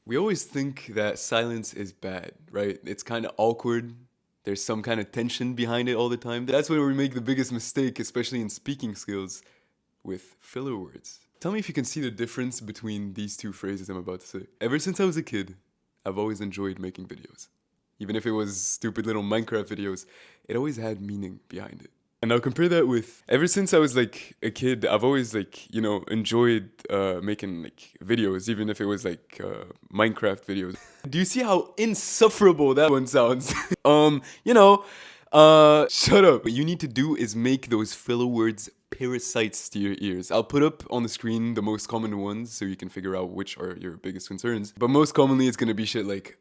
We always think that silence is bad, right? It's kind of awkward. There's some kind of tension behind it all the time. That's where we make the biggest mistake, especially in speaking skills, with filler words. Tell me if you can see the difference between these two phrases I'm about to say. Ever since I was a kid, I've always enjoyed making videos. Even if it was stupid little Minecraft videos, it always had meaning behind it. And now compare that with ever since I was like a kid, I've always enjoyed making like videos, even if it was like Minecraft videos. Do you see how insufferable that one sounds? Shut up. What you need to do is make those filler words parasites to your ears. I'll put up on the screen the most common ones so you can figure out which are your biggest concerns. But most commonly it's gonna be shit like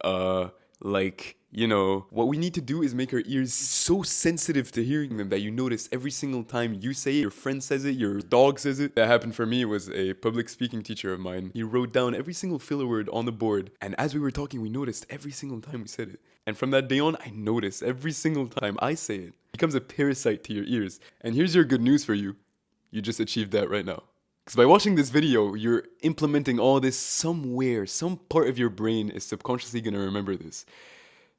what we need to do is make our ears so sensitive to hearing them that you notice every single time you say it, your friend says it, your dog says it. That happened for me. It was a public speaking teacher of mine. He wrote down every single filler word on the board, and as we were talking, we noticed every single time we said it. And from that day on, I notice every single time I say it. It becomes a parasite to your ears. And here's your good news for you. You just achieved that right now. Because by watching this video, you're implementing all this somewhere. Some part of your brain is subconsciously going to remember this.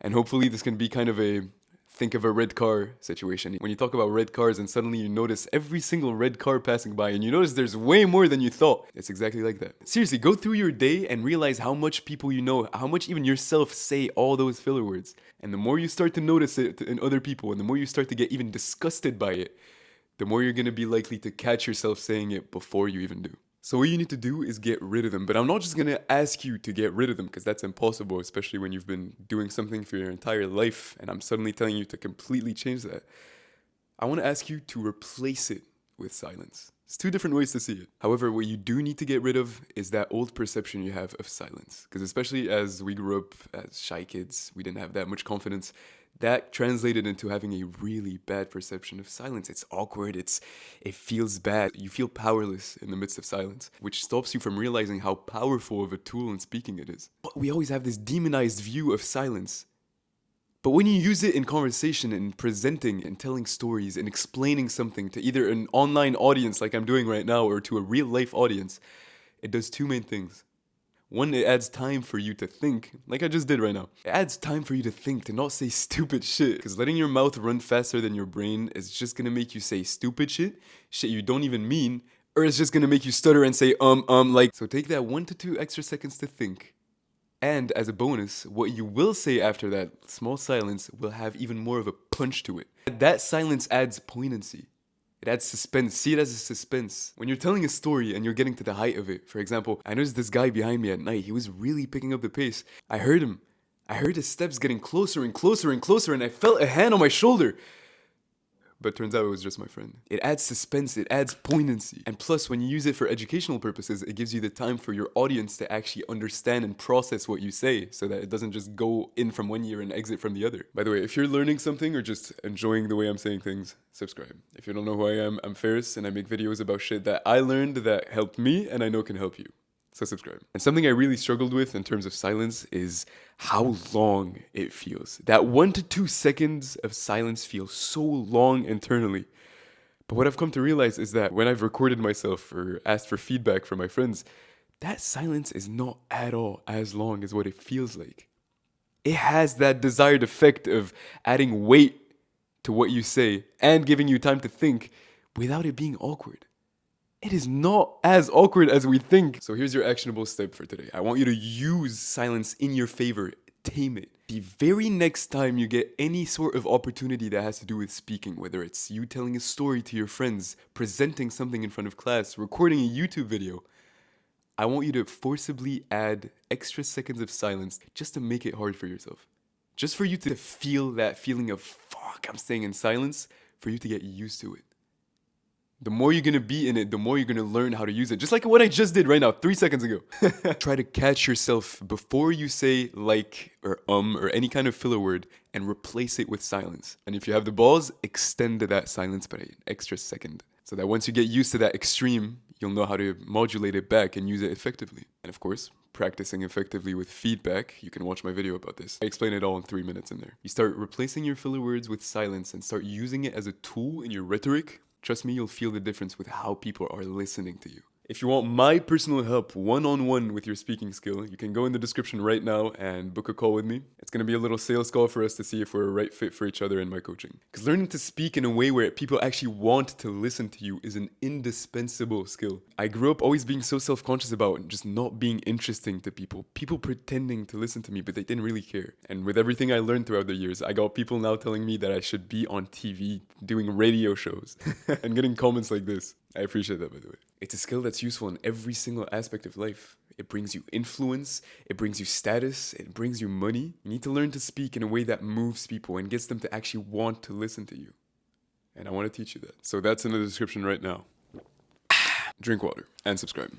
And hopefully this can be kind of a think of a red car situation. When you talk about red cars and suddenly you notice every single red car passing by and you notice there's way more than you thought. It's exactly like that. Seriously, go through your day and realize how much people you know, how much even yourself say all those filler words. And the more you start to notice it in other people and the more you start to get even disgusted by it, the more you're going to be likely to catch yourself saying it before you even do. So what you need to do is get rid of them. But I'm not just going to ask you to get rid of them because that's impossible, especially when you've been doing something for your entire life and I'm suddenly telling you to completely change that. I want to ask you to replace it with silence. It's two different ways to see it. However, what you do need to get rid of is that old perception you have of silence. Because especially as we grew up as shy kids, we didn't have that much confidence. That translated into having a really bad perception of silence. It's awkward, it feels bad. You feel powerless in the midst of silence, which stops you from realizing how powerful of a tool in speaking it is. But we always have this demonized view of silence. But when you use it in conversation and presenting and telling stories and explaining something to either an online audience like I'm doing right now or to a real life audience, it does two main things. One, it adds time for you to think, like I just did right now. It adds time for you to think, to not say stupid shit. Because letting your mouth run faster than your brain is just gonna make you say stupid shit you don't even mean, or it's just gonna make you stutter and say So take that 1 to 2 extra seconds to think. And as a bonus, what you will say after that small silence will have even more of a punch to it. That silence adds poignancy. It adds suspense. See it as a suspense. When you're telling a story and you're getting to the height of it, for example, I noticed this guy behind me at night. He was really picking up the pace. I heard him. I heard his steps getting closer and closer and closer, and I felt a hand on my shoulder. But turns out it was just my friend. It adds suspense, it adds poignancy. And plus, when you use it for educational purposes, it gives you the time for your audience to actually understand and process what you say so that it doesn't just go in from one ear and exit from the other. By the way, if you're learning something or just enjoying the way I'm saying things, subscribe. If you don't know who I am, I'm Ferris and I make videos about shit that I learned that helped me and I know can help you. So subscribe. And something I really struggled with in terms of silence is how long it feels. That 1 to 2 seconds of silence feels so long internally. But what I've come to realize is that when I've recorded myself or asked for feedback from my friends, that silence is not at all as long as what it feels like. It has that desired effect of adding weight to what you say and giving you time to think without it being awkward. It is not as awkward as we think. So here's your actionable step for today. I want you to use silence in your favor. Tame it. The very next time you get any sort of opportunity that has to do with speaking, whether it's you telling a story to your friends, presenting something in front of class, recording a YouTube video, I want you to forcibly add extra seconds of silence just to make it hard for yourself. Just for you to feel that feeling of, fuck, I'm staying in silence, for you to get used to it. The more you're gonna be in it, the more you're gonna learn how to use it. Just like what I just did right now, 3 seconds ago. Try to catch yourself before you say like or any kind of filler word and replace it with silence. And if you have the balls, extend that silence by an extra second. So that once you get used to that extreme, you'll know how to modulate it back and use it effectively. And of course, practicing effectively with feedback, you can watch my video about this. I explain it all in 3 minutes in there. You start replacing your filler words with silence and start using it as a tool in your rhetoric. Trust me, you'll feel the difference with how people are listening to you. If you want my personal help one-on-one with your speaking skill, you can go in the description right now and book a call with me. It's going to be a little sales call for us to see if we're a right fit for each other in my coaching. Because learning to speak in a way where people actually want to listen to you is an indispensable skill. I grew up always being so self-conscious about just not being interesting to people. People pretending to listen to me, but they didn't really care. And with everything I learned throughout the years, I got people now telling me that I should be on TV, doing radio shows, and getting comments like this. I appreciate that, by the way. It's a skill that's useful in every single aspect of life. It brings you influence, it brings you status, it brings you money. You need to learn to speak in a way that moves people and gets them to actually want to listen to you. And I want to teach you that. So that's in the description right now. Drink water and subscribe.